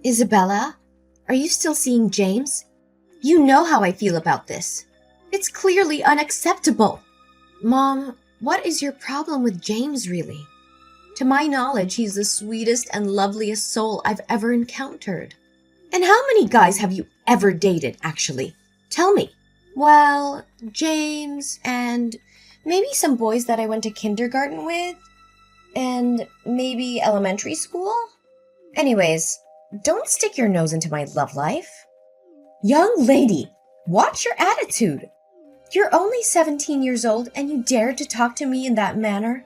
Isabella, are you still seeing James? You know how I feel about this. It's clearly unacceptable. Mom, what is your problem with James, really? To my knowledge, he's the sweetest and loveliest soul I've ever encountered. And how many guys have you ever dated, actually? Tell me. Well, James and maybe some boys that I went to kindergarten with, and maybe elementary school? Anyways, don't stick your nose into my love life. Young lady, watch your attitude. You're only 17 years old and you dared to talk to me in that manner?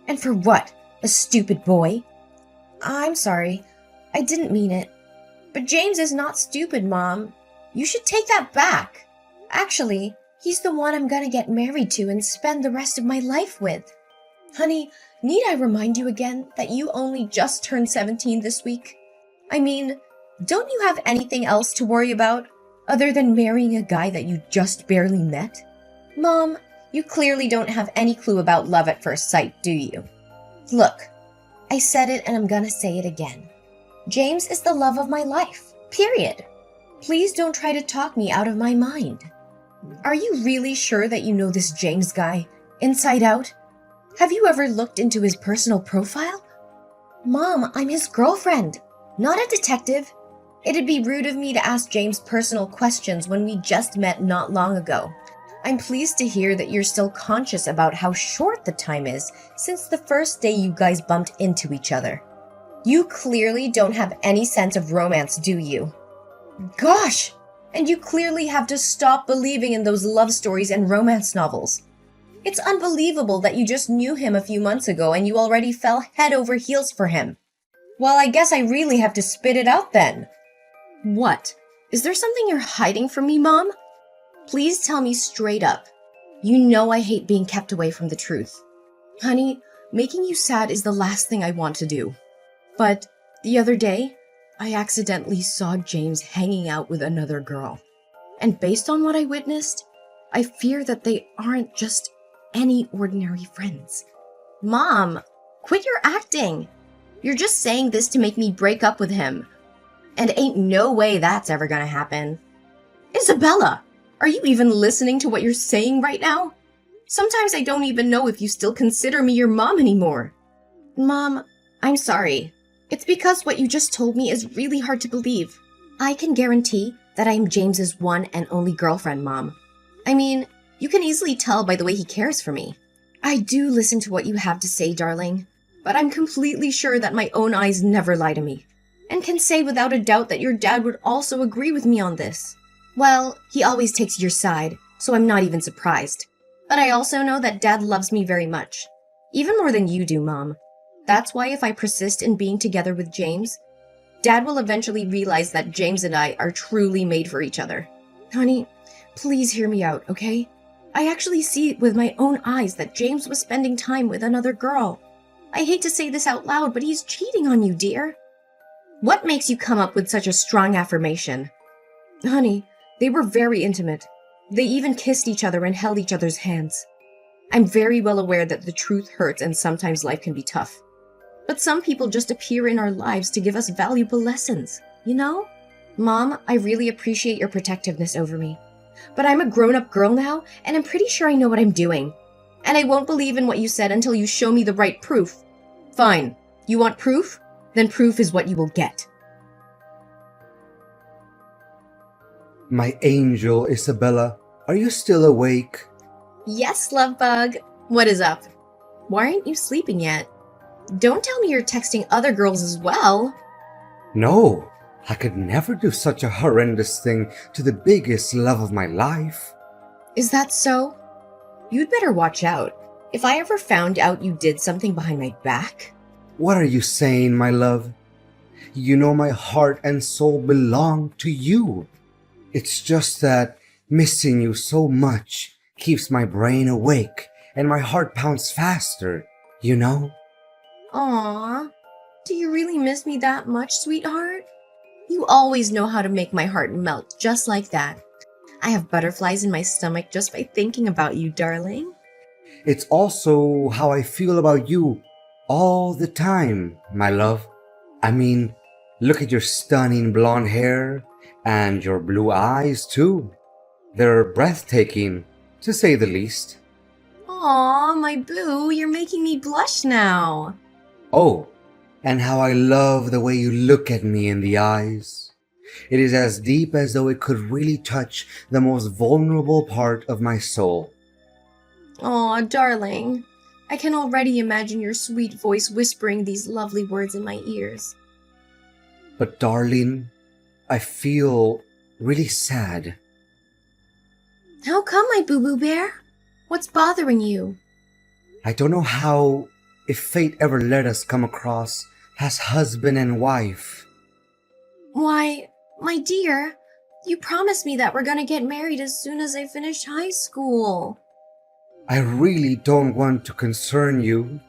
And for what? A stupid boy? I'm sorry. I didn't mean it. But James is not stupid, Mom. You should take that back. Actually, he's the one I'm gonna get married to and spend the rest of my life with. Honey, need I remind you again that you only just turned 17 this week? I mean, don't you have anything else to worry about other than marrying a guy that you just barely met? Mom, you clearly don't have any clue about love at first sight, do you? Look, I said it and I'm gonna say it again. James is the love of my life, period. Please don't try to talk me out of my mind. Are you really sure that you know this James guy, inside out? Have you ever looked into his personal profile? Mom, I'm his girlfriend, not a detective. It'd be rude of me to ask James personal questions when we just met not long ago. I'm pleased to hear that you're still conscious about how short the time is since the first day you guys bumped into each other. You clearly don't have any sense of romance, do you? Gosh! And you clearly have to stop believing in those love stories and romance novels. It's unbelievable that you just knew him a few months ago and you already fell head over heels for him. Well, I guess I really have to spit it out then. What? Is there something you're hiding from me, Mom? Please tell me straight up. You know I hate being kept away from the truth. Honey, making you sad is the last thing I want to do. But the other day, I accidentally saw James hanging out with another girl. And based on what I witnessed, I fear that they aren't just any ordinary friends. Mom, quit your acting. You're just saying this to make me break up with him. And ain't no way that's ever gonna happen. Isabella, are you even listening to what you're saying right now? Sometimes I don't even know if you still consider me your mom anymore. Mom, I'm sorry. It's because what you just told me is really hard to believe. I can guarantee that I'm James's one and only girlfriend, Mom. I mean, you can easily tell by the way he cares for me. I do listen to what you have to say, darling, but I'm completely sure that my own eyes never lie to me, and can say without a doubt that your dad would also agree with me on this. Well, he always takes your side, so I'm not even surprised. But I also know that Dad loves me very much. Even more than you do, Mom. That's why if I persist in being together with James, Dad will eventually realize that James and I are truly made for each other. Honey, please hear me out, okay? I actually see with my own eyes that James was spending time with another girl. I hate to say this out loud, but he's cheating on you, dear. What makes you come up with such a strong affirmation? Honey, they were very intimate. They even kissed each other and held each other's hands. I'm very well aware that the truth hurts and sometimes life can be tough. But some people just appear in our lives to give us valuable lessons, you know? Mom, I really appreciate your protectiveness over me. But I'm a grown-up girl now, and I'm pretty sure I know what I'm doing. And I won't believe in what you said until you show me the right proof. Fine. You want proof? Then proof is what you will get. My angel, Isabella, are you still awake? Yes, love bug. What is up? Why aren't you sleeping yet? Don't tell me you're texting other girls as well. No, I could never do such a horrendous thing to the biggest love of my life. Is that so? You'd better watch out. If I ever found out you did something behind my back. What are you saying, my love? You know my heart and soul belong to you. It's just that missing you so much keeps my brain awake and my heart pounds faster, you know? Aww. Do you really miss me that much, sweetheart? You always know how to make my heart melt just like that. I have butterflies in my stomach just by thinking about you, darling. It's also how I feel about you all the time, my love. I mean, Look at your stunning blonde hair and your blue eyes, too. They're breathtaking, to say the least. Aw, my boo, you're making me blush now. Oh, and how I love the way you look at me in the eyes. It is as deep as though it could really touch the most vulnerable part of my soul. Aw, darling. I can already imagine your sweet voice whispering these lovely words in my ears. But darling, I feel really sad. How come, my boo-boo bear? What's bothering you? I don't know how, if fate ever let us come across as husband and wife. Why, my dear, you promised me that we're gonna get married as soon as I finish high school. I really don't want to concern you,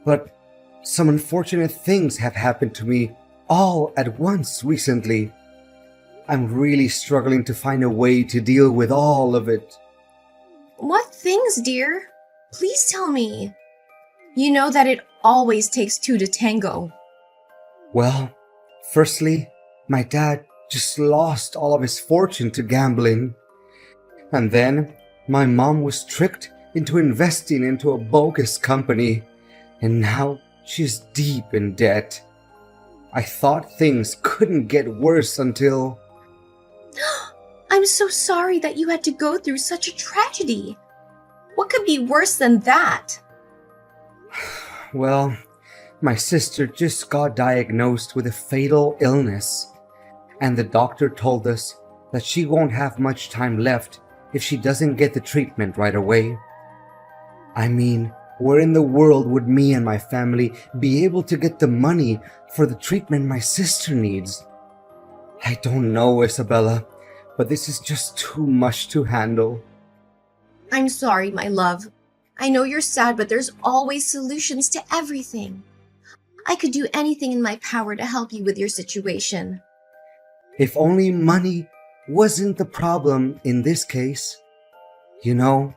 but some unfortunate things have happened to me all at once recently. I'm really struggling to find a way to deal with all of it. What things, dear? Please tell me. You know that it always takes two to tango. Well, firstly, my dad just lost all of his fortune to gambling. And then my mom was tricked into investing into a bogus company, and now she's deep in debt. I thought things couldn't get worse until... I'm so sorry that you had to go through such a tragedy. What could be worse than that? Well, my sister just got diagnosed with a fatal illness, and the doctor told us that she won't have much time left if she doesn't get the treatment right away. I mean, where in the world would me and my family be able to get the money for the treatment my sister needs? I don't know, Isabella, but this is just too much to handle. I'm sorry, my love. I know you're sad, but there's always solutions to everything. I could do anything in my power to help you with your situation. If only money wasn't the problem in this case. You know,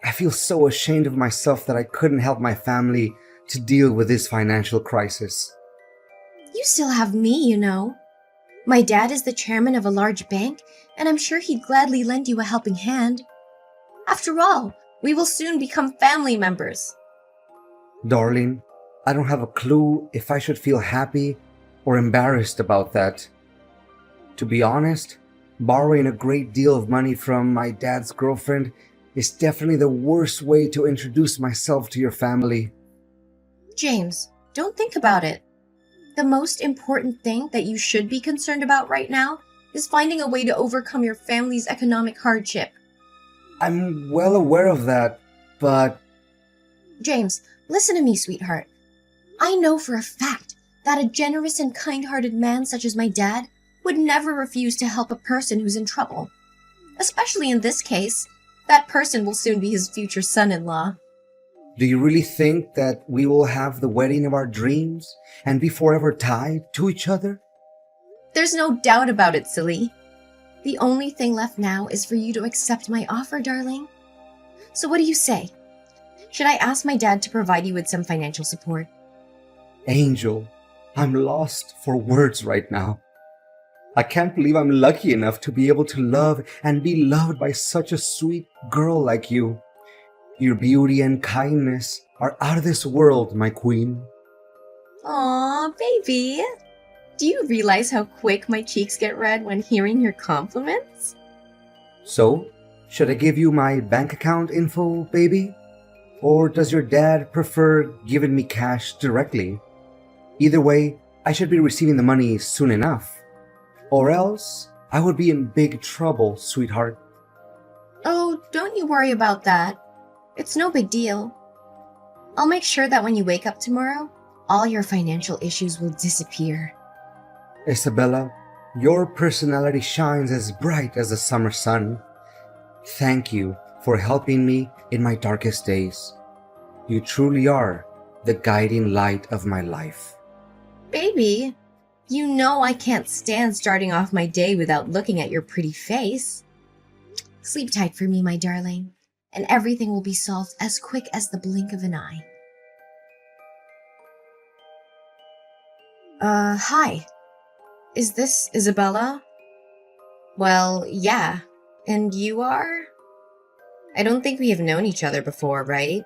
I feel so ashamed of myself that I couldn't help my family to deal with this financial crisis. You still have me, you know. My dad is the chairman of a large bank, and I'm sure he'd gladly lend you a helping hand. After all, we will soon become family members. Darling, I don't have a clue if I should feel happy or embarrassed about that. To be honest, borrowing a great deal of money from my dad's girlfriend is definitely the worst way to introduce myself to your family. James, don't think about it. The most important thing that you should be concerned about right now is finding a way to overcome your family's economic hardship. I'm well aware of that, but James, listen to me, sweetheart. I know for a fact that a generous and kind-hearted man such as my dad would never refuse to help a person who's in trouble. Especially in this case, that person will soon be his future son-in-law. do you really think that we will have the wedding of our dreams and be forever tied to each other? There's no doubt about it, silly. The only thing left now is for you to accept my offer, darling. So what do you say? Should I ask my dad to provide you with some financial support? Angel, I'm lost for words right now. I can't believe I'm lucky enough to be able to love and be loved by such a sweet girl like you. Your beauty and kindness are out of this world, my queen. Aw, baby. Do you realize how quick my cheeks get red when hearing your compliments? So, should I give you my bank account info, baby? Or does your dad prefer giving me cash directly? Either way, I should be receiving the money soon enough. Or else, I would be in big trouble, sweetheart. Oh, don't you worry about that. It's no big deal. I'll make sure that when you wake up tomorrow, all your financial issues will disappear. Isabella, your personality shines as bright as the summer sun. Thank you for helping me in my darkest days. You truly are the guiding light of my life. Baby, you know I can't stand starting off my day without looking at your pretty face. Sleep tight for me, my darling, and everything will be solved as quick as the blink of an eye. Hi. Is this Isabella? Well, yeah. And you are? I don't think we have known each other before, right?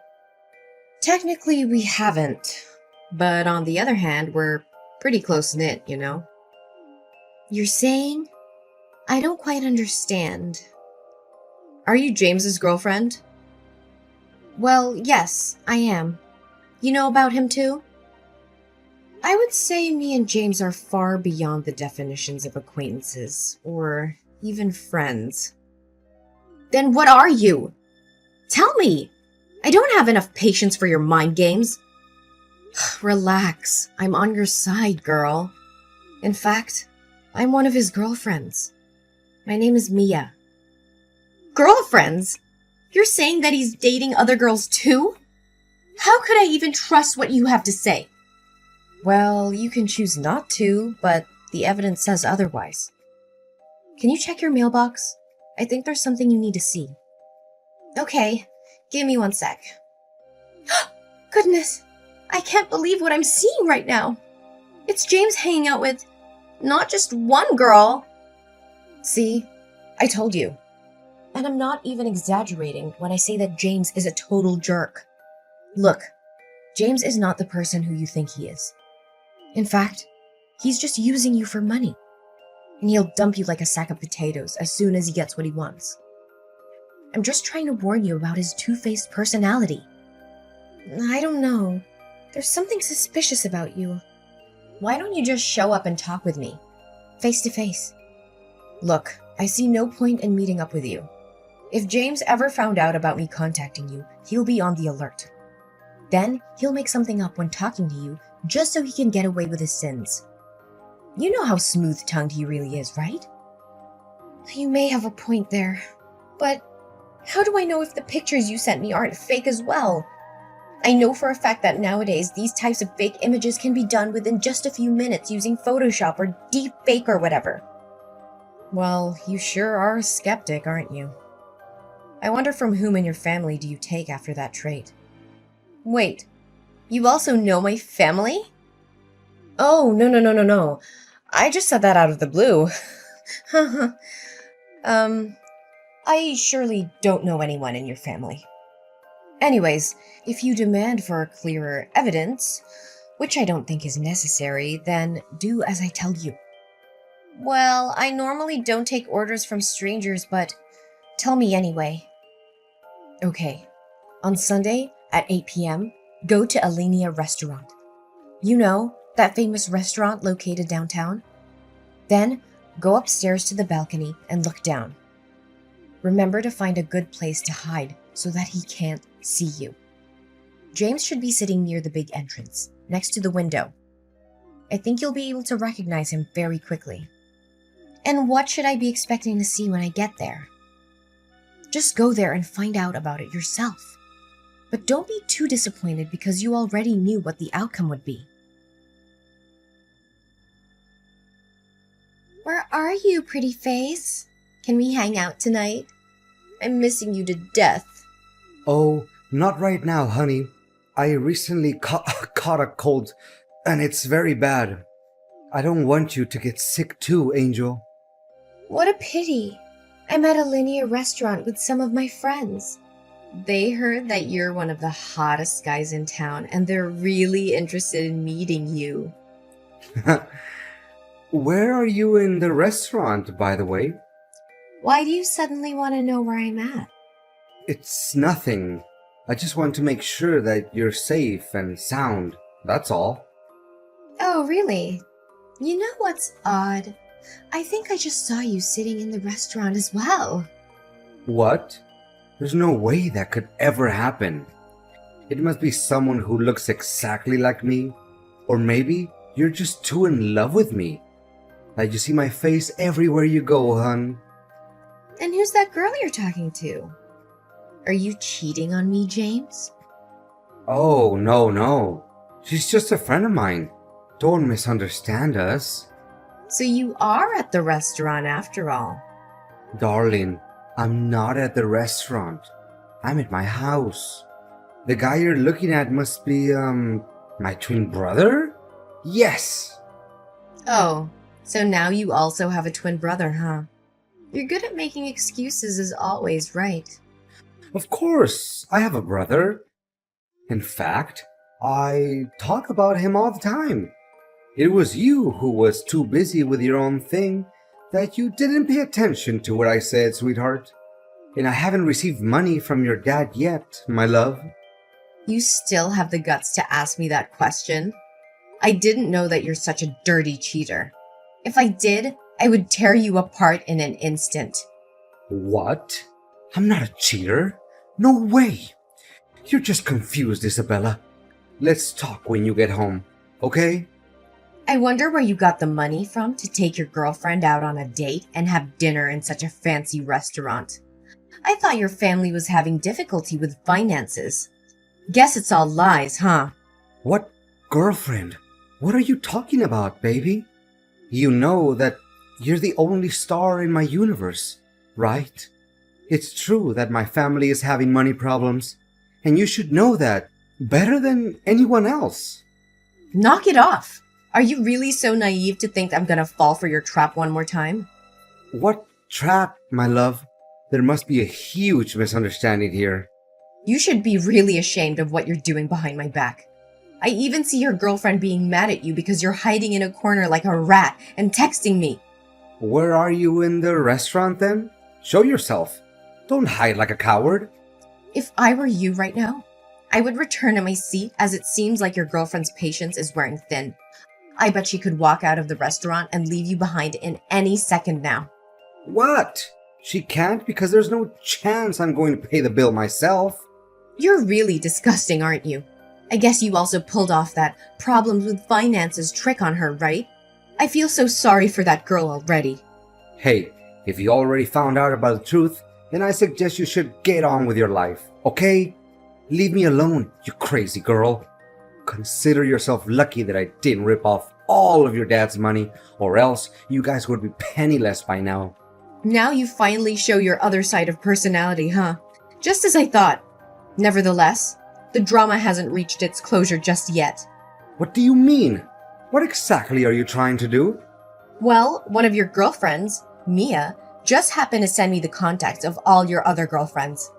Technically, we haven't. But on the other hand, we're pretty close-knit, you know? You're saying? I don't quite understand. Are you James's girlfriend? Well, yes, I am. You know about him too? I would say me and James are far beyond the definitions of acquaintances, or even friends. Then what are you? Tell me! I don't have enough patience for your mind games. Relax, I'm on your side, girl. In fact, I'm one of his girlfriends. My name is Mia. Girlfriends? You're saying that he's dating other girls too? How could I even trust what you have to say? Well, you can choose not to, but the evidence says otherwise. Can you check your mailbox? I think there's something you need to see. Okay, give me 1 sec. Goodness, I can't believe what I'm seeing right now. It's James hanging out with not just one girl. See, I told you. And I'm not even exaggerating when I say that James is a total jerk. Look, James is not the person who you think he is. In fact, he's just using you for money. And he'll dump you like a sack of potatoes as soon as he gets what he wants. I'm just trying to warn you about his two-faced personality. I don't know. There's something suspicious about you. Why don't you just show up and talk with me? Face to face. Look, I see no point in meeting up with you. If James ever found out about me contacting you, he'll be on the alert. Then, he'll make something up when talking to you just so he can get away with his sins. You know how smooth-tongued he really is, right? You may have a point there, but how do I know if the pictures you sent me aren't fake as well? I know for a fact that nowadays these types of fake images can be done within just a few minutes using Photoshop or Deepfake or whatever. Well, you sure are a skeptic, aren't you? I wonder from whom in your family do you take after that trait? Wait, you also know my family? Oh, no. I just said that out of the blue. I surely don't know anyone in your family. Anyways, if you demand for clearer evidence, which I don't think is necessary, then do as I tell you. Well, I normally don't take orders from strangers, but tell me anyway. Okay, on Sunday at 8 p.m., go to Alinea Restaurant. You know, that famous restaurant located downtown? Then, go upstairs to the balcony and look down. Remember to find a good place to hide so that he can't see you. James should be sitting near the big entrance, next to the window. I think you'll be able to recognize him very quickly. And what should I be expecting to see when I get there? Just go there and find out about it yourself. But don't be too disappointed because you already knew what the outcome would be. Where are you, pretty face? Can we hang out tonight? I'm missing you to death. Oh, not right now, honey. I recently caught a cold, and it's very bad. I don't want you to get sick too, Angel. What a pity. I'm at a linear restaurant with some of my friends. They heard that you're one of the hottest guys in town, and they're really interested in meeting you. Where are you in the restaurant, by the way? Why do you suddenly want to know where I'm at? It's nothing. I just want to make sure that you're safe and sound. That's all. Oh, really? You know what's odd? I think I just saw you sitting in the restaurant as well. What? There's no way that could ever happen. It must be someone who looks exactly like me. Or maybe you're just too in love with me. Like you see my face everywhere you go, hun. And who's that girl you're talking to? Are you cheating on me, James? Oh, no. She's just a friend of mine. Don't misunderstand us. So you are at the restaurant after all. Darling, I'm not at the restaurant. I'm at my house. The guy you're looking at must be, my twin brother? Yes! Oh, So now you also have a twin brother, huh? You're good at making excuses as always, right? Of course, I have a brother. In fact, I talk about him all the time. It was you who was too busy with your own thing that you didn't pay attention to what I said, sweetheart. And I haven't received money from your dad yet, my love. You still have the guts to ask me that question? I didn't know that you're such a dirty cheater. If I did, I would tear you apart in an instant. What? I'm not a cheater. No way. You're just confused, Isabella. Let's talk when you get home, okay? I wonder where you got the money from to take your girlfriend out on a date and have dinner in such a fancy restaurant. I thought your family was having difficulty with finances. Guess it's all lies, huh? What girlfriend? What are you talking about, baby? You know that you're the only star in my universe, right? It's true that my family is having money problems, and you should know that better than anyone else. Knock it off! Are you really so naive to think I'm gonna fall for your trap one more time? What trap, my love? There must be a huge misunderstanding here. You should be really ashamed of what you're doing behind my back. I even see your girlfriend being mad at you because you're hiding in a corner like a rat and texting me. Where are you in the restaurant then? Show yourself. Don't hide like a coward. If I were you right now, I would return to my seat as it seems like your girlfriend's patience is wearing thin. I bet she could walk out of the restaurant and leave you behind in any second now. What? She can't because there's no chance I'm going to pay the bill myself. You're really disgusting, aren't you? I guess you also pulled off that problems with finances trick on her, right? I feel so sorry for that girl already. Hey, if you already found out about the truth, then I suggest you should get on with your life, okay? Leave me alone, you crazy girl. Consider yourself lucky that I didn't rip off all of your dad's money, or else you guys would be penniless by now. Now you finally show your other side of personality, huh? Just as I thought. Nevertheless, the drama hasn't reached its closure just yet. What do you mean? What exactly are you trying to do? Well, one of your girlfriends, Mia, just happened to send me the contacts of all your other girlfriends.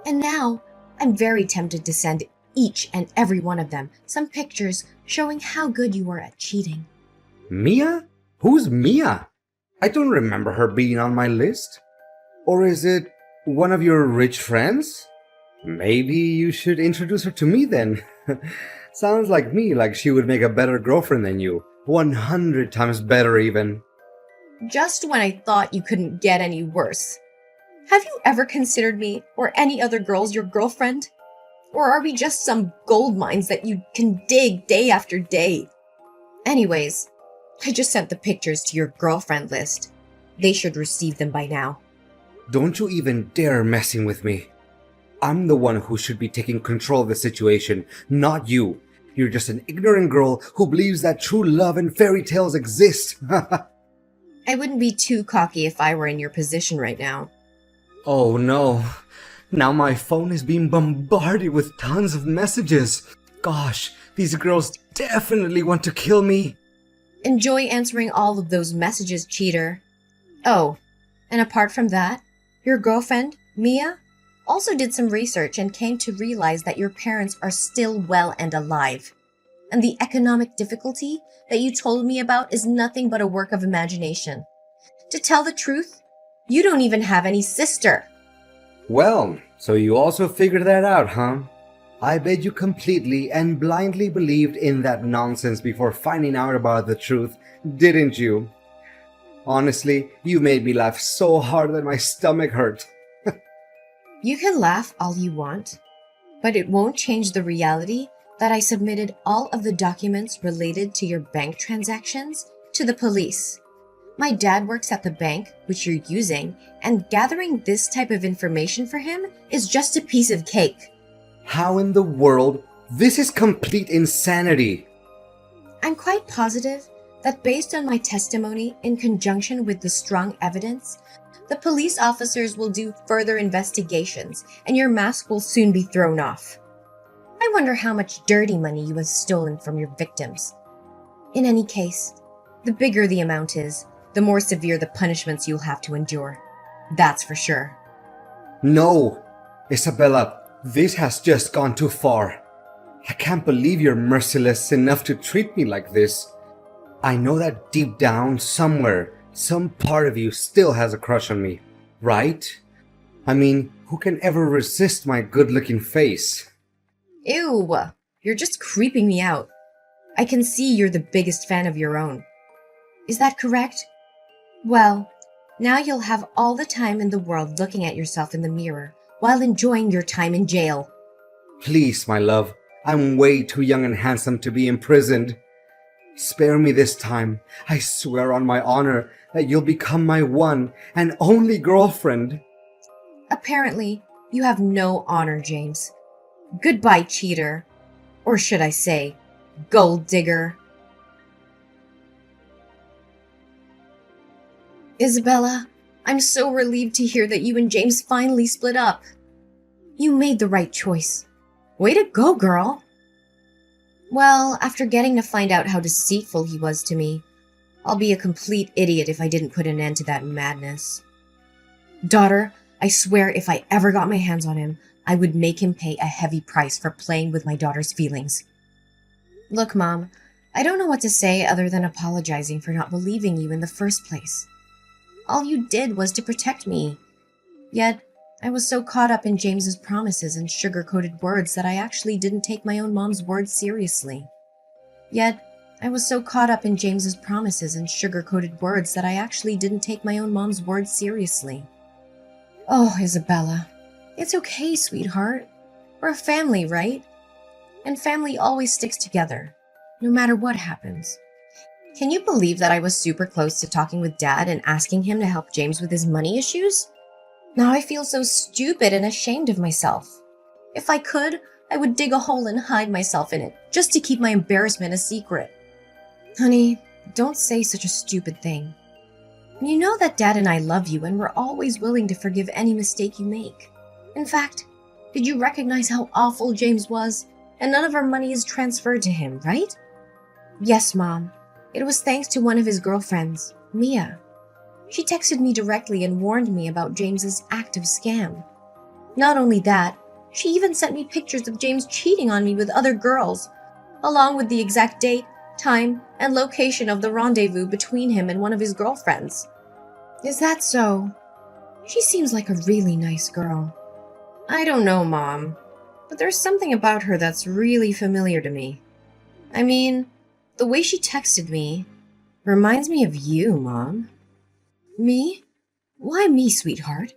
And now, I'm very tempted to send each and every one of them some pictures showing how good you were at cheating. Mia? Who's Mia? I don't remember her being on my list. Or is it one of your rich friends? Maybe you should introduce her to me then. Sounds like me, like she would make a better girlfriend than you. 100 times better even. Just when I thought you couldn't get any worse. Have you ever considered me or any other girls your girlfriend? Or are we just some gold mines that you can dig day after day? Anyways, I just sent the pictures to your girlfriend list. They should receive them by now. Don't you even dare messing with me. I'm the one who should be taking control of the situation, not you. You're just an ignorant girl who believes that true love and fairy tales exist. I wouldn't be too cocky if I were in your position right now. Oh no. Now my phone is being bombarded with tons of messages. Gosh, these girls definitely want to kill me. Enjoy answering all of those messages, cheater. Oh, and apart from that, your girlfriend, Mia, also did some research and came to realize that your parents are still well and alive. And the economic difficulty that you told me about is nothing but a work of imagination. To tell the truth, you don't even have any sister. Well, so you also figured that out, huh? I bet you completely and blindly believed in that nonsense before finding out about the truth, didn't you? Honestly, you made me laugh so hard that my stomach hurt. You can laugh all you want, but it won't change the reality that I submitted all of the documents related to your bank transactions to the police. My dad works at the bank, which you're using, and gathering this type of information for him is just a piece of cake. How in the world? This is complete insanity. I'm quite positive that based on my testimony in conjunction with the strong evidence, the police officers will do further investigations and your mask will soon be thrown off. I wonder how much dirty money you have stolen from your victims. In any case, The bigger the amount is, the more severe the punishments you'll have to endure. That's for sure. No! Isabella, this has just gone too far. I can't believe you're merciless enough to treat me like this. I know that deep down, somewhere, some part of you still has a crush on me, right? I mean, who can ever resist my good-looking face? Ew! You're just creeping me out. I can see you're the biggest fan of your own. Is that correct? Well, now you'll have all the time in the world looking at yourself in the mirror while enjoying your time in jail. Please, my love, I'm way too young and handsome to be imprisoned. Spare me this time. I swear on my honor that you'll become my one and only girlfriend. Apparently, you have no honor, James. Goodbye, cheater. Or should I say, gold digger. Isabella, I'm so relieved to hear that you and James finally split up. You made the right choice. Way to go, girl. Well, after getting to find out how deceitful he was to me, I'll be a complete idiot if I didn't put an end to that madness. Daughter, I swear if I ever got my hands on him, I would make him pay a heavy price for playing with my daughter's feelings. Look, Mom, I don't know what to say other than apologizing for not believing you in the first place. All you did was to protect me. Yet, I was so caught up in James's promises and sugar-coated words that I actually didn't take my own mom's words seriously. Oh, Isabella, it's okay, sweetheart. We're a family, right? And family always sticks together, no matter what happens. Can you believe that I was super close to talking with Dad and asking him to help James with his money issues? Now I feel so stupid and ashamed of myself. If I could, I would dig a hole and hide myself in it, just to keep my embarrassment a secret. Honey, don't say such a stupid thing. You know that Dad and I love you and we're always willing to forgive any mistake you make. In fact, did you recognize how awful James was? And none of our money is transferred to him, right? Yes, Mom. It was thanks to one of his girlfriends, Mia. She texted me directly and warned me about James's active scam. Not only that, she even sent me pictures of James cheating on me with other girls, along with the exact date, time, and location of the rendezvous between him and one of his girlfriends. Is that so? She seems like a really nice girl. I don't know, Mom, but there's something about her that's really familiar to me. I mean, the way she texted me reminds me of you, Mom. Me? Why me, sweetheart?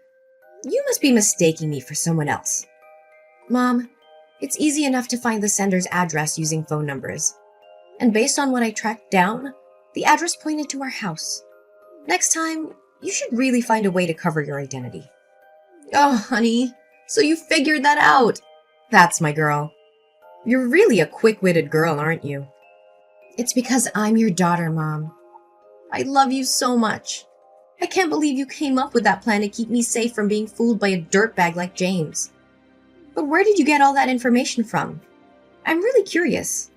You must be mistaking me for someone else. Mom, it's easy enough to find the sender's address using phone numbers. And based on what I tracked down, the address pointed to our house. Next time, you should really find a way to cover your identity. Oh, honey, so you figured that out. That's my girl. You're really a quick-witted girl, aren't you? It's because I'm your daughter, Mom. I love you so much. I can't believe you came up with that plan to keep me safe from being fooled by a dirtbag like James. But where did you get all that information from? I'm really curious.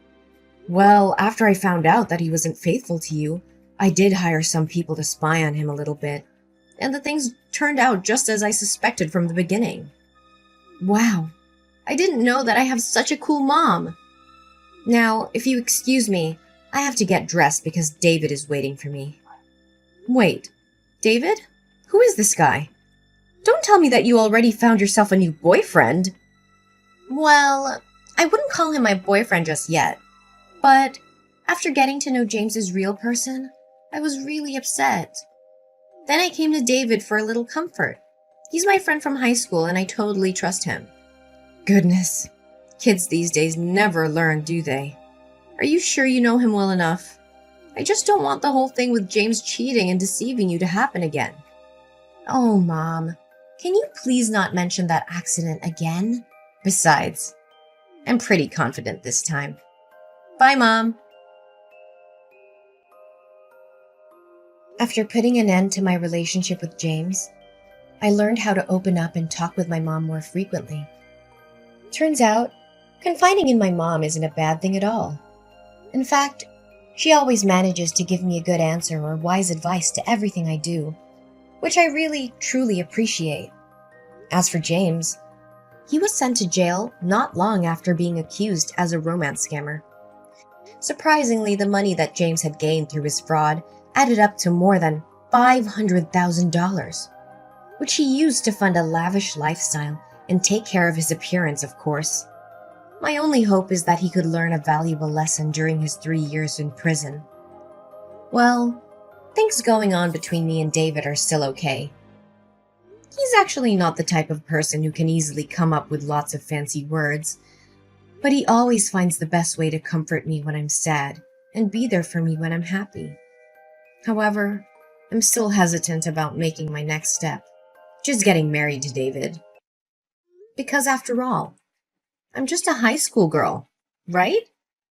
Well, after I found out that he wasn't faithful to you, I did hire some people to spy on him a little bit, and the things turned out just as I suspected from the beginning. Wow, I didn't know that I have such a cool mom. Now, if you excuse me, I have to get dressed because David is waiting for me. Wait, David? Who is this guy? Don't tell me that you already found yourself a new boyfriend. Well, I wouldn't call him my boyfriend just yet, but after getting to know James's real person, I was really upset. Then I came to David for a little comfort. He's my friend from high school and I totally trust him. Goodness, kids these days never learn, do they? Are you sure you know him well enough? I just don't want the whole thing with James cheating and deceiving you to happen again. Oh, Mom, can you please not mention that accident again? Besides, I'm pretty confident this time. Bye, Mom. After putting an end to my relationship with James, I learned how to open up and talk with my mom more frequently. Turns out, confiding in my mom isn't a bad thing at all. In fact, She always manages to give me a good answer or wise advice to everything I do, which I really, truly appreciate. As for James, he was sent to jail not long after being accused as a romance scammer. Surprisingly, the money that James had gained through his fraud added up to more than $500,000, which he used to fund a lavish lifestyle and take care of his appearance, of course. My only hope is that he could learn a valuable lesson during his 3 years in prison. Well, things going on between me and David are still okay. He's actually not the type of person who can easily come up with lots of fancy words, but he always finds the best way to comfort me when I'm sad and be there for me when I'm happy. However, I'm still hesitant about making my next step, which is getting married to David. Because after all, I'm just a high school girl, right?